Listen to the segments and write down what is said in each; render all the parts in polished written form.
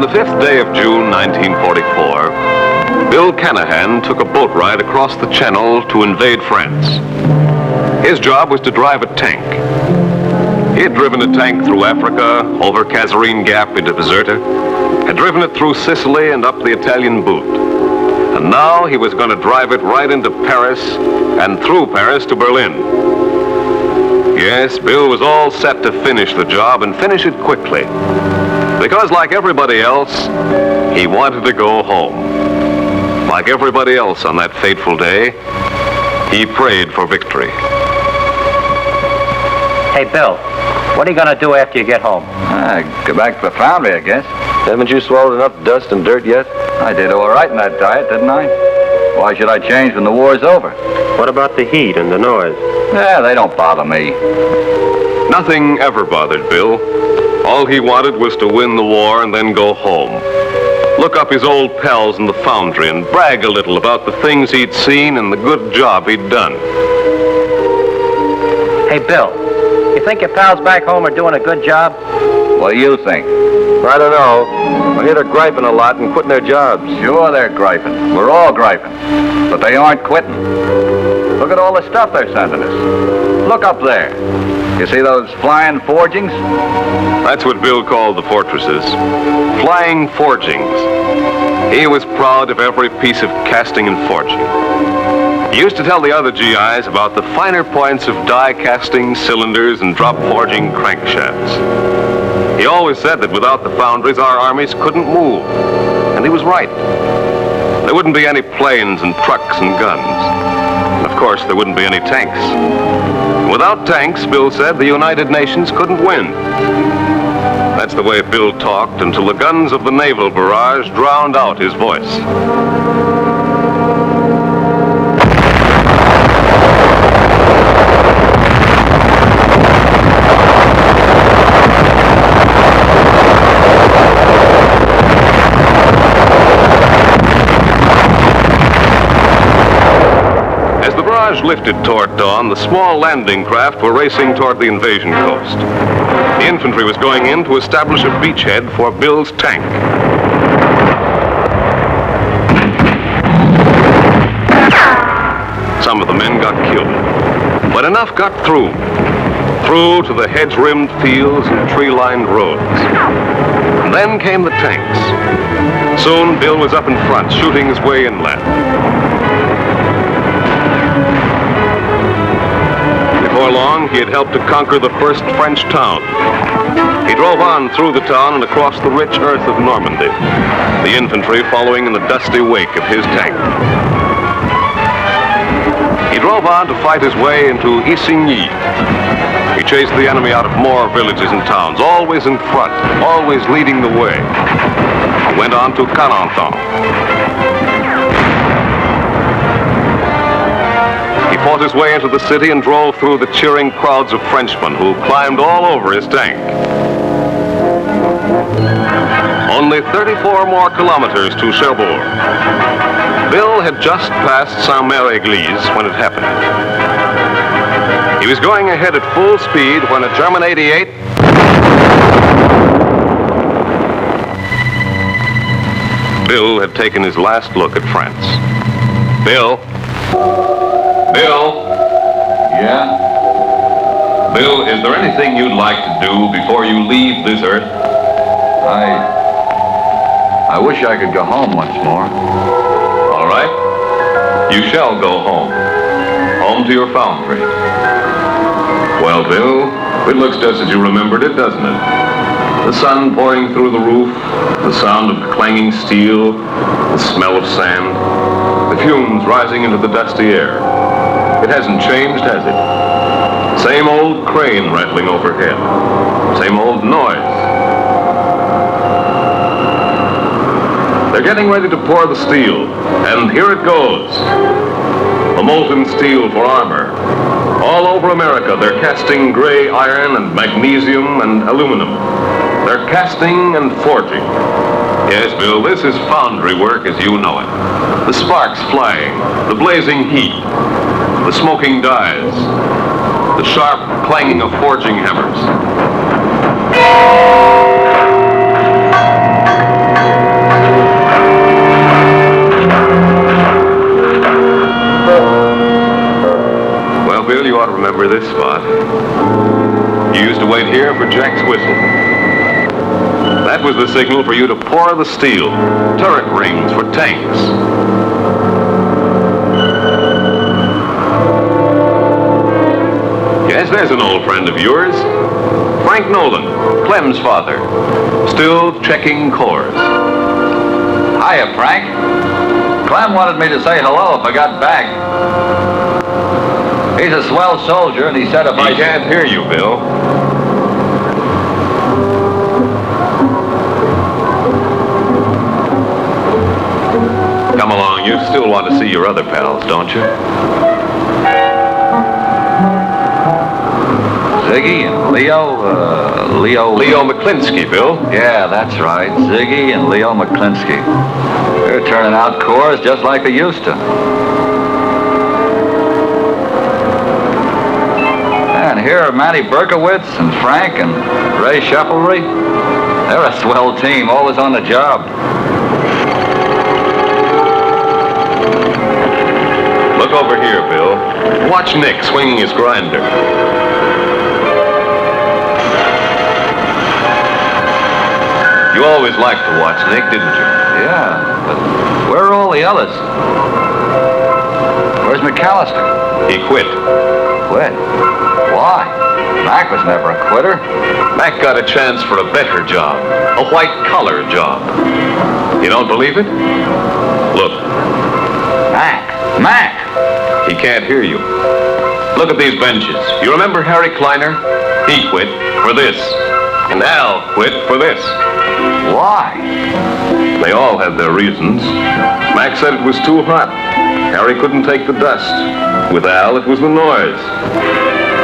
On the 5th day of June, 1944, Bill Canahan took a boat ride across the Channel to invade France. His job was to drive a tank. He had driven a tank through Africa, over Kasserine Gap into Bizerta, had driven it through Sicily and up the Italian Boot. And now he was going to drive it right into Paris and through Paris to Berlin. Yes, Bill was all set to finish the job and finish it quickly. Because like everybody else, he wanted to go home. Like everybody else on that fateful day, he prayed for victory. Hey, Bill, what are you going to do after you get home? Go back to the foundry, I guess. Haven't you swallowed enough dust and dirt yet? I did all right in that diet, didn't I? Why should I change when the war's over? What about the heat and the noise? Yeah, they don't bother me. Nothing ever bothered Bill. All he wanted was to win the war and then go home. Look up his old pals in the foundry and brag a little about the things he'd seen and the good job he'd done. Hey, Bill, you think your pals back home are doing a good job? What do you think? I don't know. I hear they're griping a lot and quitting their jobs. Sure, they're griping. We're all griping. But they aren't quitting. Look at all the stuff they're sending us. Look up there. You see those flying forgings? That's what Bill called the fortresses. Flying forgings. He was proud of every piece of casting and forging. He used to tell the other GIs about the finer points of die casting, cylinders, and drop forging crankshafts. He always said that without the foundries, our armies couldn't move. And he was right. There wouldn't be any planes and trucks and guns. And of course, there wouldn't be any tanks. Without tanks, Bill said, the United Nations couldn't win. That's the way Bill talked until the guns of the naval barrage drowned out his voice. As the barrage lifted toward dawn, the small landing craft were racing toward the invasion coast. The infantry was going in to establish a beachhead for Bill's tank. Some of the men got killed, but enough got through to the hedge-rimmed fields and tree-lined roads. And then came the tanks. Soon, Bill was up in front, shooting his way inland. Before long, he had helped to conquer the first French town. He drove on through the town and across the rich earth of Normandy, the infantry following in the dusty wake of his tank. He drove on to fight his way into Isigny. He chased the enemy out of more villages and towns, always in front, always leading the way. He went on to Carentan. He fought his way into the city and drove through the cheering crowds of Frenchmen who climbed all over his tank. Only 34 more kilometers to Cherbourg. Bill had just passed Sainte, Eglise when it happened. He was going ahead at full speed when a German 88 Bill had taken his last look at France. Bill? Yeah? Bill, is there anything you'd like to do before you leave this earth? I wish I could go home once more. All right. You shall go home. Home to your foundry. Well, Bill, it looks just as you remembered it, doesn't it? The sun pouring through the roof, the sound of clanging steel, the smell of sand, the fumes rising into the dusty air. It hasn't changed, has it? Same old crane rattling overhead. Same old noise. They're getting ready to pour the steel, and here it goes. The molten steel for armor. All over America, they're casting gray iron and magnesium and aluminum. They're casting and forging. Yes, Bill, this is foundry work as you know it. The sparks flying, the blazing heat, the smoking dyes, the sharp clanging of forging hammers. hear for Jack's whistle. That was the signal for you to pour the steel. Turret rings for tanks. Yes, there's an old friend of yours. Frank Nolan, Clem's father. Still checking cores. Hiya, Frank. Clem wanted me to say hello if I got back. He's a swell soldier, and he said if I can't hear you, Bill. Come along. You still want to see your other pals, don't you? Ziggy and Leo McClinsky, Bill. Yeah, that's right. Ziggy and Leo McClinsky. They're turning out cores just like they used to. And here are Manny Berkowitz and Frank and Ray Shufflery. They're a swell team, always on the job. Look over here, Bill. Watch Nick swinging his grinder. You always liked to watch Nick, didn't you? Yeah, but where are all the others? Where's McAllister? He quit. Quit? Why? Mac was never a quitter. Mac got a chance for a better job. A white-collar job. You don't believe it? Look. Mac! He can't hear you. Look at these benches. You remember Harry Kleiner? He quit for this. And Al quit for this. Why? They all had their reasons. Mac said it was too hot. Harry couldn't take the dust. With Al, it was the noise.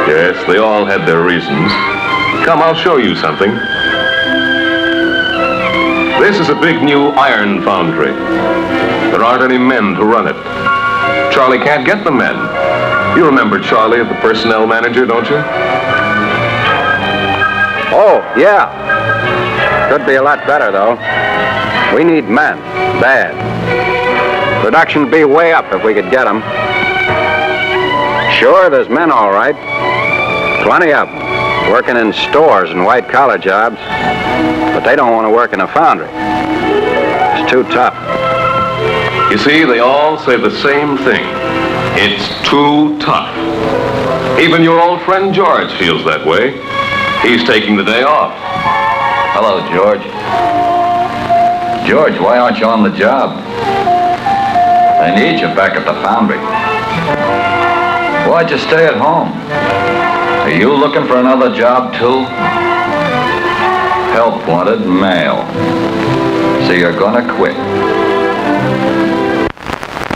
Yes, they all had their reasons. Come, I'll show you something. This is a big new iron foundry. There aren't any men to run it. Charlie can't get the men. You remember Charlie, the personnel manager, don't you? Oh, yeah. Could be a lot better, though. We need men. Bad. Production'd be way up if we could get them. Sure, there's men all right. Plenty of them. Working in stores and white-collar jobs. But they don't want to work in a foundry. It's too tough. You see, they all say the same thing. It's too tough. Even your old friend George feels that way. He's taking the day off. Hello, George. George, why aren't you on the job? They need you back at the foundry. Why'd you stay at home? Are you looking for another job, too? Help wanted, male. So you're gonna quit.